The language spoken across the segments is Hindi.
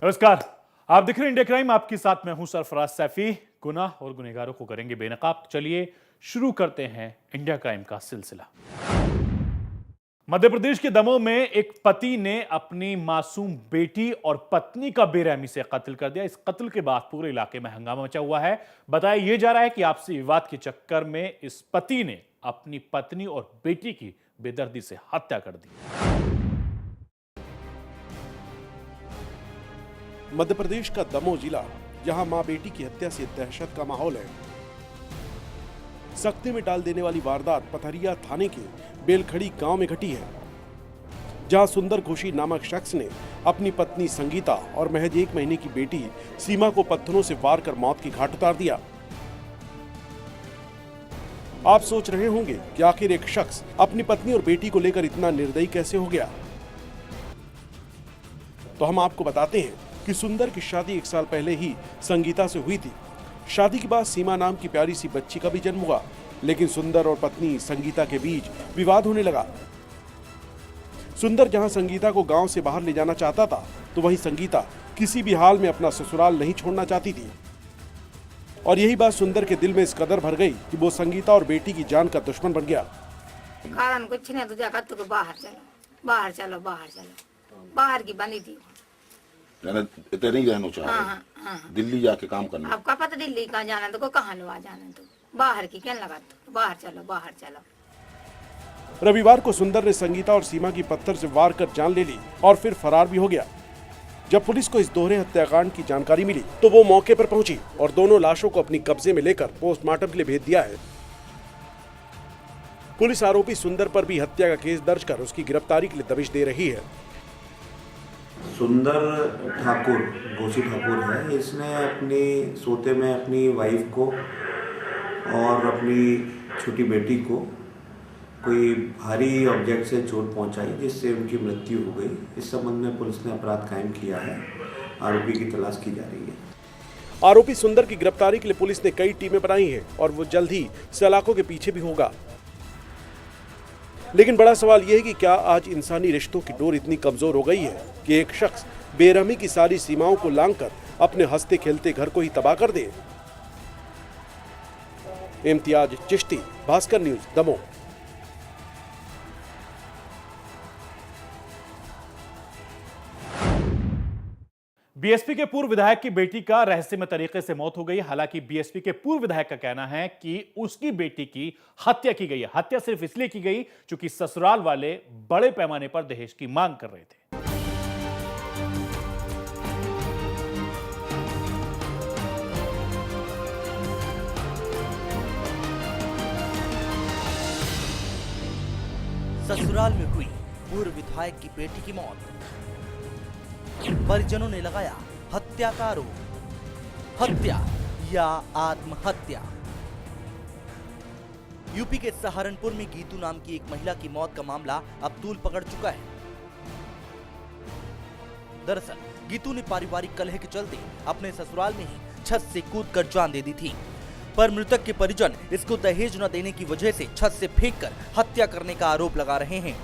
नमस्कार, आप देख रहे हैं इंडिया क्राइम। आपके साथ मैं हूं सरफराज सैफी। गुनाह और गुनहगारों को करेंगे बेनकाब। चलिए शुरू करते हैं इंडिया क्राइम का सिलसिला। मध्य प्रदेश के दमोह में एक पति ने अपनी मासूम बेटी और पत्नी का बेरहमी से कत्ल कर दिया। इस कत्ल के बाद पूरे इलाके में हंगामा मचा हुआ है। बताया यह जा रहा है कि आपसी विवाद के चक्कर में इस पति ने अपनी पत्नी और बेटी की बेदर्दी से हत्या कर दी। मध्य प्रदेश का दमोह जिला, जहां मां बेटी की हत्या से दहशत का माहौल है। सख्ती में डाल देने वाली वारदात पथरिया थाने के बेलखड़ी गांव में घटी है, जहां सुंदर घोषी नामक शख्स ने अपनी पत्नी संगीता और महज 1 महीने की बेटी सीमा को पत्थरों से वार कर मौत की घाट उतार दिया। आप सोच रहे होंगे कि आखिर एक शख्स अपनी पत्नी और बेटी को लेकर इतना निर्दयी कैसे हो गया। तो हम आपको बताते हैं कि सुंदर की शादी 1 साल पहले ही संगीता से हुई थी। शादी के बाद सीमा नाम की प्यारी सी बच्ची का भी जन्म हुआ, लेकिन सुंदर और पत्नी संगीता के बीच विवाद होने लगा। सुंदर जहां संगीता को गांव से बाहर ले जाना चाहता था, तो वहीं संगीता किसी भी हाल में अपना ससुराल नहीं छोड़ना चाहती थी। और यही बात सुंदर के दिल में इस कदर भर गई कि वो संगीता और बेटी की जान का दुश्मन बन गया। कारण कुछ नहीं, तुझे कहते तो बाहर चलो, बाहर चलो, बाहर चलो। बाहर की बनी थी, इतने नहीं रहना चाहिए। हाँ। दिल्ली जाके काम करना। आपका पता दिल्ली कहाँ जाना, तो कहाँ लवा जाना, तो बाहर की क्या लगा, तो बाहर चलो, बाहर चलो। रविवार को सुंदर ने संगीता और सीमा की पत्थर से वार कर जान ले ली और फिर फरार भी हो गया। जब पुलिस को इस दोहरे हत्याकांड की जानकारी मिली, तो वो मौके पर पहुंची और दोनों लाशों को अपनी कब्जे में लेकर पोस्टमार्टम के लिए भेज दिया है। पुलिस आरोपी सुंदर पर भी हत्या का केस दर्ज कर उसकी गिरफ्तारी के लिए दबिश दे रही है। सुंदर ठाकुर, घोषी ठाकुर है। इसने अपनी सोते में अपनी वाइफ को और अपनी छोटी बेटी को कोई भारी ऑब्जेक्ट से चोट पहुंचाई, जिससे उनकी मृत्यु हो गई। इस संबंध में पुलिस ने अपराध कायम किया है। आरोपी की तलाश की जा रही है। आरोपी सुंदर की गिरफ्तारी के लिए पुलिस ने कई टीमें बनाई हैं और वो जल्द ही सलाखों के पीछे भी होगा। लेकिन बड़ा सवाल यह है कि क्या आज इंसानी रिश्तों की डोर इतनी कमजोर हो गई है कि एक शख्स बेरहमी की सारी सीमाओं को लांघकर अपने हंसते खेलते घर को ही तबाह कर दे। इम्तियाज चिश्ती, भास्कर न्यूज, दमोह। बीएसपी के पूर्व विधायक की बेटी का रहस्यमय तरीके से मौत हो गई। हालांकि बीएसपी के पूर्व विधायक का कहना है कि उसकी बेटी की हत्या की गई है। हत्या सिर्फ इसलिए की गई क्योंकि ससुराल वाले बड़े पैमाने पर दहेज की मांग कर रहे थे। ससुराल में हुई पूर्व विधायक की बेटी की मौत। परिजनों ने लगाया हत्या का आरोप। हत्या या आत्महत्या। यूपी के सहारनपुर में गीतू नाम की एक महिला की मौत का मामला अब तूल पकड़ चुका है। दरअसल गीतू ने पारिवारिक कलह के चलते अपने ससुराल में ही छत से कूदकर जान दे दी थी, पर मृतक के परिजन इसको दहेज न देने की वजह से छत से फेंककर हत्या करने का आरोप लगा रहे हैं।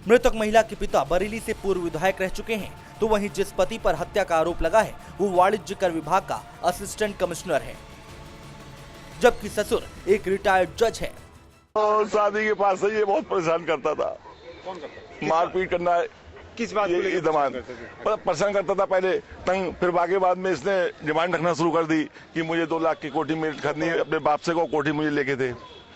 मृतक महिला के पिता बरेली से पूर्व विधायक रह चुके हैं, तो वहीं जिस पति पर हत्या का आरोप लगा है वो वाणिज्य कर विभाग का असिस्टेंट कमिश्नर है, जबकि ससुर एक रिटायर्ड जज है। शादी के पास से ये बहुत परेशान करता था। कौन करता? मारपीट करना। किस बात को लेकर परेशान करता था पहले तंग, फिर बाकी बाद में इसने डिमांड रखना शुरू कर दी कि मुझे 2 लाख की कोठी मेरी खरीदनी है। अपने बाप से को कोठी मुझे लेके थे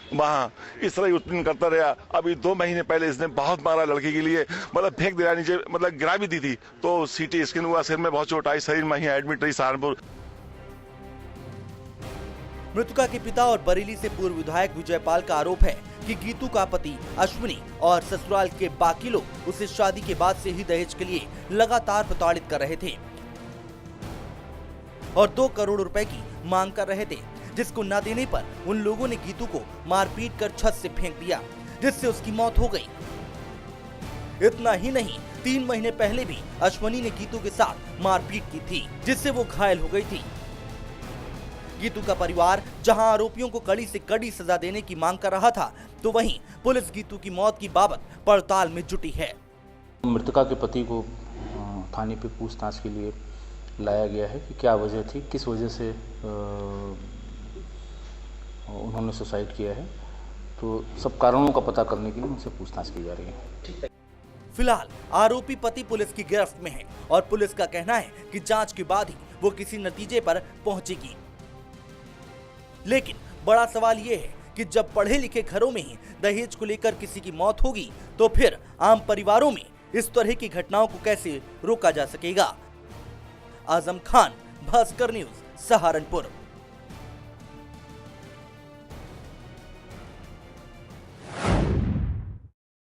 वहाँ। इस तरह उत्पीड़न करता रहा। अभी 2 महीने पहले इसने बहुत मारा लड़की के लिए, मतलब फेंक दिया नीचे, मतलब गिरा भी दी थी। तो सीटी स्कैन हुआ, सिर में बहुत चोट आई, शरीर में ही एडमिट रही सहारनपुर। मृतका के पिता और बरेली से पूर्व विधायक विजयपाल का आरोप है कि गीतू का पति अश्विनी और ससुराल के बाकी लोग उसे शादी के बाद से ही दहेज के लिए लगातार प्रताड़ित कर रहे थे और 2 करोड़ रुपए की मांग कर रहे थे, जिसको न देने पर उन लोगों ने गीतू को मारपीट कर छत से फेंक दिया, जिससे उसकी मौत हो गई। इतना ही नहीं, 3 महीने पहले भी अश्विनी ने गीतू के साथ मारपीट की थी, जिससे वो घायल हो गई थी। गीतू का परिवार जहां आरोपियों को कड़ी से कड़ी सजा देने की मांग कर रहा था, तो वहीं पुलिस गीतू की मौत की बाबत पड़ताल में जुटी है। मृतका के पति को थाने पे पूछताछ के लिए लाया गया है कि क्या वजह थी, किस वजह से उन्होंने सुसाइड किया है। तो सब कारणों का पता करने के लिए उनसे पूछताछ की जा रही है। फिलहाल आरोपी पति पुलिस की गिरफ्त में है और पुलिस का कहना है कि जांच के बाद ही वो किसी नतीजे पर पहुंचेगी। लेकिन बड़ा सवाल ये है कि जब पढ़े लिखे घरों में ही दहेज को लेकर किसी की मौत होगी तो फिर आम परिवारों में इस तरह की घटनाओं को कैसे रोका जा सकेगा। आजम खान, भास्कर न्यूज, सहारनपुर।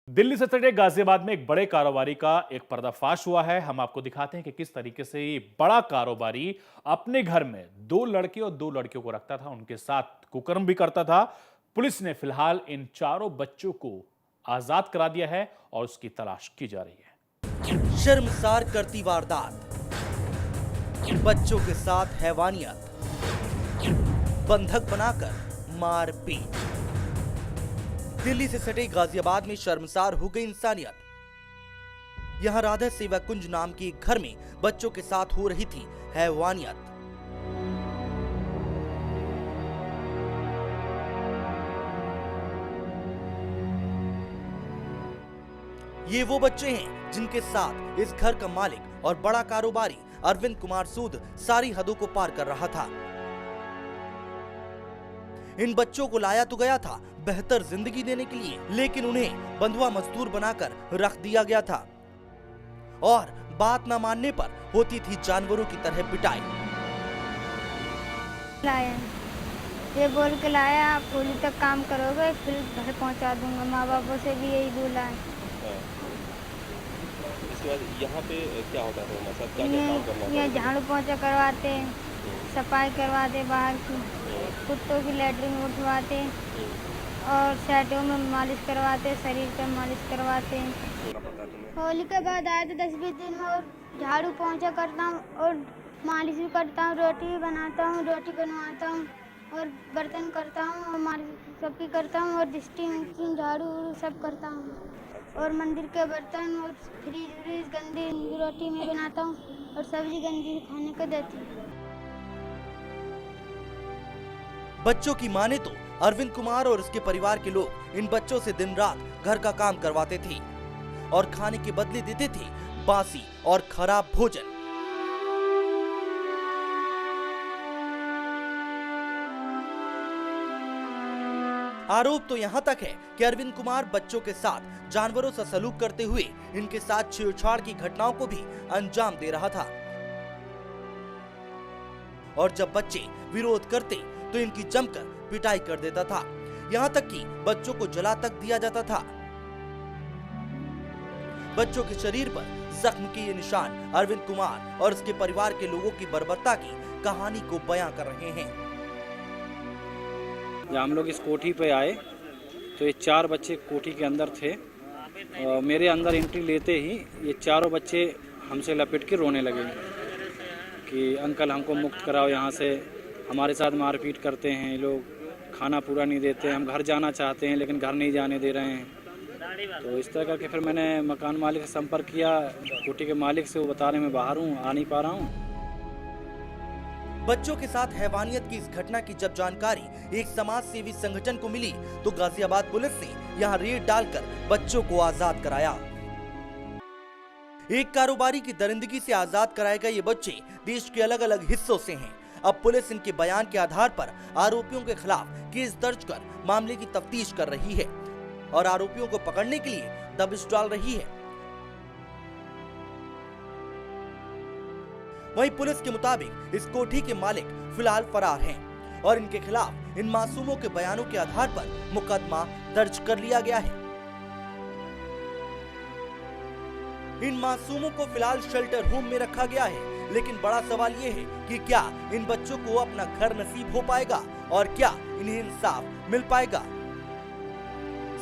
दिल्ली से सटे गाजियाबाद में एक बड़े कारोबारी का एक पर्दाफाश हुआ है। हम आपको दिखाते हैं कि किस तरीके से ये बड़ा कारोबारी अपने घर में 2 लड़के और 2 लड़कियों को रखता था, उनके साथ कुकर्म भी करता था। पुलिस ने फिलहाल इन चारों बच्चों को आजाद करा दिया है और उसकी तलाश की जा रही है। शर्मसार करती वारदात, बच्चों के साथ हैवानियत, बंधक बनाकर मारपीट। दिल्ली से सटे गाजियाबाद में शर्मसार हो गई इंसानियत। यहां राधा सेवा कुंज नाम के एक घर में बच्चों के साथ हो रही थी हैवानियत। ये वो बच्चे हैं जिनके साथ इस घर का मालिक और बड़ा कारोबारी अरविंद कुमार सूद सारी हदों को पार कर रहा था। इन बच्चों को लाया तो गया था बेहतर जिंदगी देने के लिए, लेकिन उन्हें बंधुआ मजदूर बनाकर रख दिया गया था और बात न मानने पर होती थी जानवरों की तरह पिटाई। लाया ये बोल के लाया, आप होली तक काम करोगे फिर घर पहुंचा दूंगा। माँ बापों से भी यही बोला है। इसके बाद यहाँ पे क्या होता है हमारे साथ, क्या क्या काम करना ये झाड़ू पोंछा करवाते, सफाई करवाते, बाहर की कुत्तों की लैट्रिन उठवाते और शर्टों में मालिश करवाते, शरीर पर मालिश करवाते। होली के बाद आए तो 10-20 दिन और झाड़ू पोंछा करता हूँ और मालिश भी करता हूँ, रोटी भी बनाता हूँ, रोटी बनवाता हूँ और बर्तन करता हूँ और मालिश सबकी करता हूँ और डिस्टिंग झाड़ू सब करता हूँ और मंदिर के बर्तन और फ्रिज गंदी रोटी में बनाता हूँ और सब्जी गंदी खाने को देती हूँ। बच्चों की माने तो अरविंद कुमार और उसके परिवार के लोग इन बच्चों से दिन रात घर का काम करवाते थे और खाने के बदले देते थे बासी और खराब भोजन। आरोप तो यहाँ तक है कि अरविंद कुमार बच्चों के साथ जानवरों से सलूक करते हुए इनके साथ छेड़छाड़ की घटनाओं को भी अंजाम दे रहा था और जब बच्चे विरोध करते तो इनकी जमकर पिटाई कर देता था। यहाँ तक कि बच्चों को जला तक दिया जाता था। बच्चों के शरीर पर जख्म के ये निशान अरविंद कुमार और उसके परिवार के लोगों की बर्बरता की कहानी को बयां कर रहे हैं। जब हम लोग इस कोठी पे आए तो ये 4 बच्चे कोठी के अंदर थे और मेरे अंदर एंट्री लेते ही ये चारों बच्चे हमसे लपेट के रोने लगे कि अंकल हमको मुक्त कराओ, यहाँ से हमारे साथ मारपीट करते हैं ये लोग, खाना पूरा नहीं देते, हम घर जाना चाहते हैं लेकिन घर नहीं जाने दे रहे हैं। तो इस तरह करके फिर मैंने मकान मालिक से संपर्क किया, कोठी के मालिक से, वो बता रहे मैं बाहर हूँ, आ नहीं पा रहा हूँ। बच्चों के साथ हैवानियत की इस घटना की जब जानकारी एक समाज सेवी संगठन को मिली तो गाजियाबाद पुलिस ने यहाँ रेड डालकर बच्चों को आजाद कराया। एक कारोबारी की दरिंदगी से आजाद कराए गए ये बच्चे देश के अलग अलग हिस्सों से हैं। अब पुलिस इनके बयान के आधार पर आरोपियों के खिलाफ केस दर्ज कर मामले की तफ्तीश कर रही है और आरोपियों को पकड़ने के लिए दबिश डाल रही है। वहीं पुलिस के मुताबिक इस कोठी के मालिक फिलहाल फरार हैं और इनके खिलाफ इन मासूमों के बयानों के आधार पर मुकदमा दर्ज कर लिया गया है। इन मासूमों को फिलहाल शेल्टर होम में रखा गया है, लेकिन बड़ा सवाल ये है कि क्या इन बच्चों को अपना घर नसीब हो पाएगा और क्या इन्हें इंसाफ मिल पाएगा।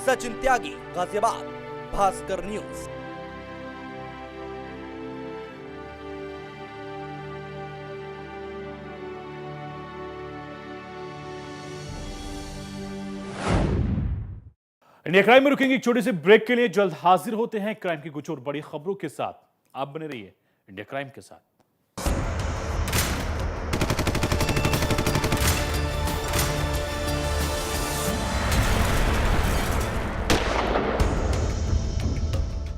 Sachin Tyagi, Ghaziabad, Bhaskar news. India crime में रुकेंगे एक छोटे से ब्रेक के लिए, जल्द हाजिर होते हैं क्राइम की कुछ और बड़ी खबरों के साथ। आप बने रहिए इंडिया क्राइम के साथ